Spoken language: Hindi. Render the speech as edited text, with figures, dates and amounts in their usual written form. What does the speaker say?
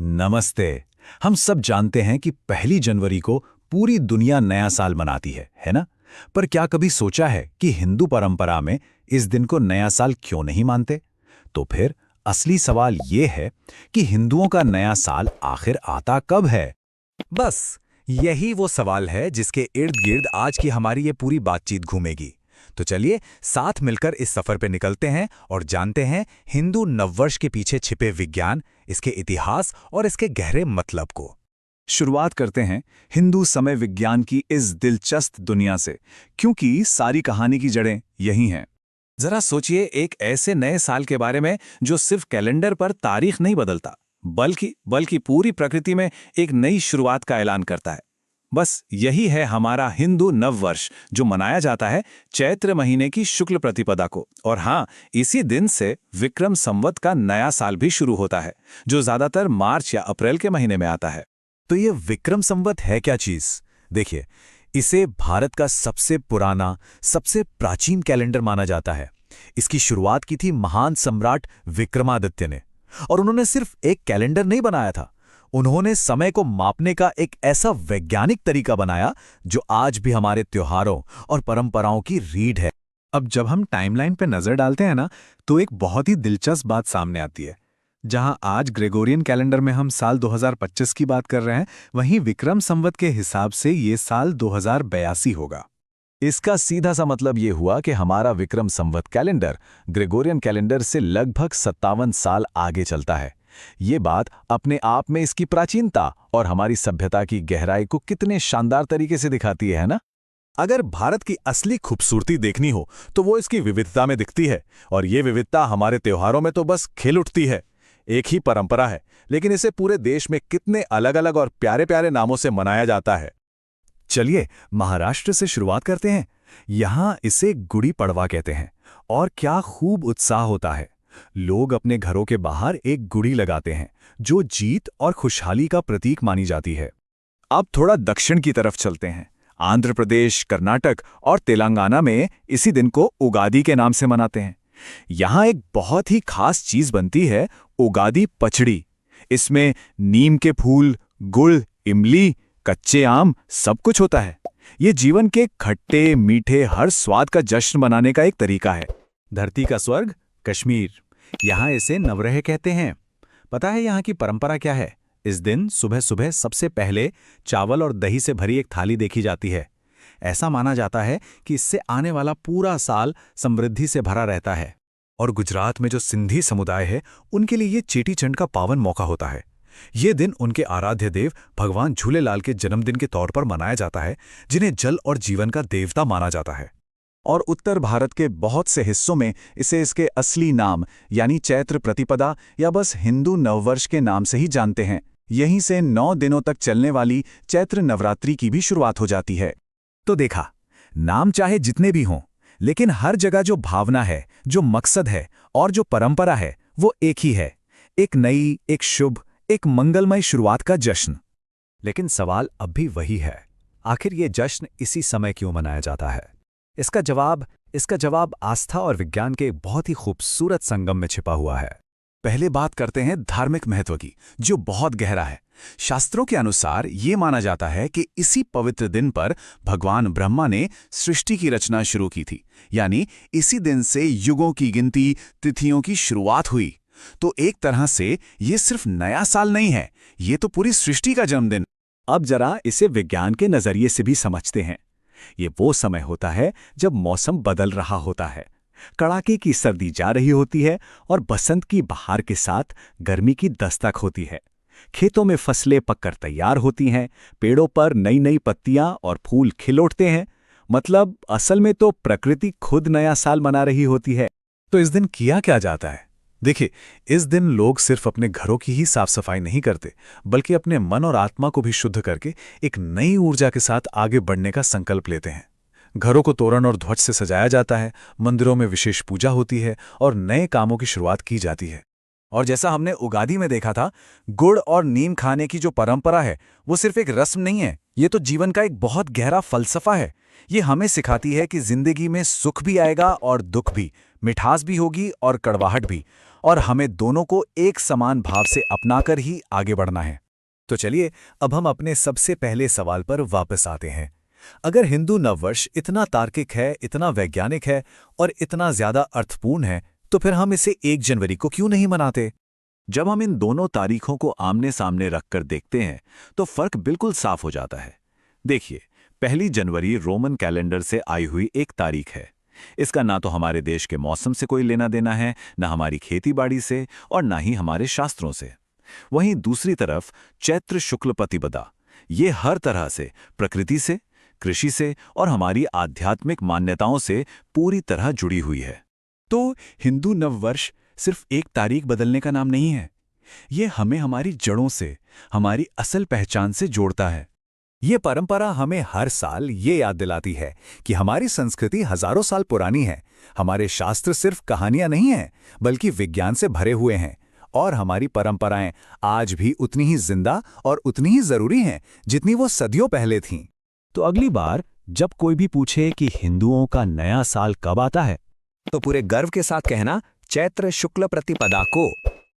नमस्ते। हम सब जानते हैं कि 1 जनवरी को पूरी दुनिया नया साल मनाती है ना? पर क्या कभी सोचा है कि हिंदू परंपरा में इस दिन को नया साल क्यों नहीं मानते? तो फिर असली सवाल ये है कि हिंदुओं का नया साल आखिर आता कब है? बस यही वो सवाल है जिसके इर्द गिर्द आज की हमारी ये पूरी बातचीत घूमेगी। तो चलिए साथ मिलकर इस सफर पे निकलते हैं और जानते हैं हिंदू नववर्ष के पीछे छिपे विज्ञान, इसके इतिहास और इसके गहरे मतलब को। शुरुआत करते हैं हिंदू समय विज्ञान की इस दिलचस्प दुनिया से, क्योंकि सारी कहानी की जड़ें यही हैं। जरा सोचिए एक ऐसे नए साल के बारे में जो सिर्फ कैलेंडर पर तारीख नहीं बदलता, बल्कि पूरी प्रकृति में एक नई शुरुआत का ऐलान करता है। बस यही है हमारा हिंदू नववर्ष, जो मनाया जाता है चैत्र महीने की शुक्ल प्रतिपदा को। और हाँ, इसी दिन से विक्रम संवत का नया साल भी शुरू होता है, जो ज्यादातर मार्च या अप्रैल के महीने में आता है। तो ये विक्रम संवत है क्या चीज? देखिए, इसे भारत का सबसे पुराना, सबसे प्राचीन कैलेंडर माना जाता है। इसकी शुरुआत की थी महान सम्राट विक्रमादित्य ने, और उन्होंने सिर्फ एक कैलेंडर नहीं बनाया था, उन्होंने समय को मापने का एक ऐसा वैज्ञानिक तरीका बनाया जो आज भी हमारे त्योहारों और परंपराओं की रीढ़ है। अब जब हम टाइमलाइन पे नजर डालते हैं ना, तो एक बहुत ही दिलचस्प बात सामने आती है। जहां आज ग्रेगोरियन कैलेंडर में हम साल 2025 की बात कर रहे हैं, वहीं विक्रम संवत के हिसाब से ये साल 2082 होगा। इसका सीधा सा मतलब ये हुआ कि हमारा Vikram Samvat calendar Gregorian calendar से लगभग 57 साल आगे चलता है। ये बात अपने आप में इसकी प्राचीनता और हमारी सभ्यता की गहराई को कितने शानदार तरीके से दिखाती है ना? अगर भारत की असली खूबसूरती देखनी हो तो वो इसकी विविधता में दिखती है, और ये विविधता हमारे त्योहारों में तो बस खिल उठती है। एक ही परंपरा है, लेकिन इसे पूरे देश में कितने अलग अलग और प्यारे प्यारे नामों से मनाया जाता है। चलिए महाराष्ट्र से शुरुआत करते हैं। यहां इसे गुड़ी पड़वा कहते हैं, और क्या खूब उत्साह होता है। लोग अपने घरों के बाहर एक गुड़ी लगाते हैं, जो जीत और खुशहाली का प्रतीक मानी जाती है। अब थोड़ा दक्षिण की तरफ चलते हैं। आंध्र प्रदेश, कर्नाटक और तेलंगाना में इसी दिन को उगादी के नाम से मनाते हैं। यहां एक बहुत ही खास चीज बनती है, उगादी पचड़ी। इसमें नीम के फूल, गुड़, इमली, कच्चे आम सब कुछ होता है। ये जीवन के खट्टे मीठे हर स्वाद का जश्न मनाने का एक तरीका है। धरती का स्वर्ग कश्मीर, यहाँ इसे नवरेह कहते हैं। पता है यहाँ की परंपरा क्या है? इस दिन सुबह सुबह सबसे पहले चावल और दही से भरी एक थाली देखी जाती है। ऐसा माना जाता है कि इससे आने वाला पूरा साल समृद्धि से भरा रहता है। और गुजरात में जो सिंधी समुदाय है, उनके लिए ये चेटीचंड का पावन मौका होता है। ये दिन उनके आराध्य देव भगवान झूलेलाल के जन्मदिन के तौर पर मनाया जाता है, जिन्हें जल और जीवन का देवता माना जाता है। और उत्तर भारत के बहुत से हिस्सों में इसे इसके असली नाम यानी चैत्र प्रतिपदा या बस हिंदू नववर्ष के नाम से ही जानते हैं। यहीं से 9 दिनों तक चलने वाली चैत्र नवरात्रि की भी शुरुआत हो जाती है। तो देखा, नाम चाहे जितने भी हों, लेकिन हर जगह जो भावना है, जो मकसद है और जो परंपरा है, वो एक ही है। एक नई, एक शुभ, एक मंगलमय शुरुआत का जश्न। लेकिन सवाल अब भी वही है, आखिर ये जश्न इसी समय क्यों मनाया जाता है? इसका जवाब आस्था और विज्ञान के एक बहुत ही खूबसूरत संगम में छिपा हुआ है। पहले बात करते हैं धार्मिक महत्व की, जो बहुत गहरा है। शास्त्रों के अनुसार ये माना जाता है कि इसी पवित्र दिन पर भगवान ब्रह्मा ने सृष्टि की रचना शुरू की थी, यानी इसी दिन से युगों की गिनती, तिथियों की शुरुआत हुई। तो एक तरह से ये सिर्फ नया साल नहीं है, ये तो पूरी सृष्टि का जन्मदिन। अब जरा इसे विज्ञान के नजरिए से भी समझते हैं। ये वो समय होता है जब मौसम बदल रहा होता है, कड़ाके की सर्दी जा रही होती है और बसंत की बहार के साथ गर्मी की दस्तक होती है। खेतों में फसलें पककर तैयार होती हैं, पेड़ों पर नई नई पत्तियां और फूल खिल उठते हैं। मतलब असल में तो प्रकृति खुद नया साल मना रही होती है। तो इस दिन किया क्या जाता है? देखिए, इस दिन लोग सिर्फ अपने घरों की ही साफ सफाई नहीं करते, बल्कि अपने मन और आत्मा को भी शुद्ध करके एक नई ऊर्जा के साथ आगे बढ़ने का संकल्प लेते हैं। घरों को तोरण और ध्वज से सजाया जाता है, मंदिरों में विशेष पूजा होती है और नए कामों की शुरुआत की जाती है। और जैसा हमने उगादी में देखा था, गुड़ और नीम खाने की जो परंपरा है, वो सिर्फ एक रस्म नहीं है, ये तो जीवन का एक बहुत गहरा फलसफा है। ये हमें सिखाती है कि जिंदगी में सुख भी आएगा और दुख भी, मिठास भी होगी और कड़वाहट भी, और हमें दोनों को एक समान भाव से अपनाकर ही आगे बढ़ना है। तो चलिए अब हम अपने सबसे पहले सवाल पर वापस आते हैं। अगर हिंदू नववर्ष इतना तार्किक है, इतना वैज्ञानिक है और इतना ज्यादा अर्थपूर्ण है, तो फिर हम इसे 1 जनवरी को क्यों नहीं मनाते? जब हम इन दोनों तारीखों को आमने सामने रखकर देखते हैं तो फर्क बिल्कुल साफ हो जाता है। देखिए, 1 जनवरी रोमन कैलेंडर से आई हुई एक तारीख है। इसका ना तो हमारे देश के मौसम से कोई लेना देना है, ना हमारी खेतीबाड़ी से और ना ही हमारे शास्त्रों से। वहीं दूसरी तरफ चैत्र शुक्ल प्रतिपदा, ये हर तरह से प्रकृति से, कृषि से और हमारी आध्यात्मिक मान्यताओं से पूरी तरह जुड़ी हुई है। तो हिंदू नववर्ष सिर्फ एक तारीख बदलने का नाम नहीं है, ये हमें हमारी जड़ों से, हमारी असल पहचान से जोड़ता है। ये परंपरा हमें हर साल ये याद दिलाती है कि हमारी संस्कृति हजारों साल पुरानी है, हमारे शास्त्र सिर्फ कहानियां नहीं हैं, बल्कि विज्ञान से भरे हुए हैं, और हमारी परंपराएं आज भी उतनी ही जिंदा और उतनी ही जरूरी हैं जितनी वो सदियों पहले थीं। तो अगली बार जब कोई भी पूछे कि हिंदुओं का नया साल कब आता है, तो पूरे गर्व के साथ कहना, चैत्र शुक्ल प्रतिपदा को।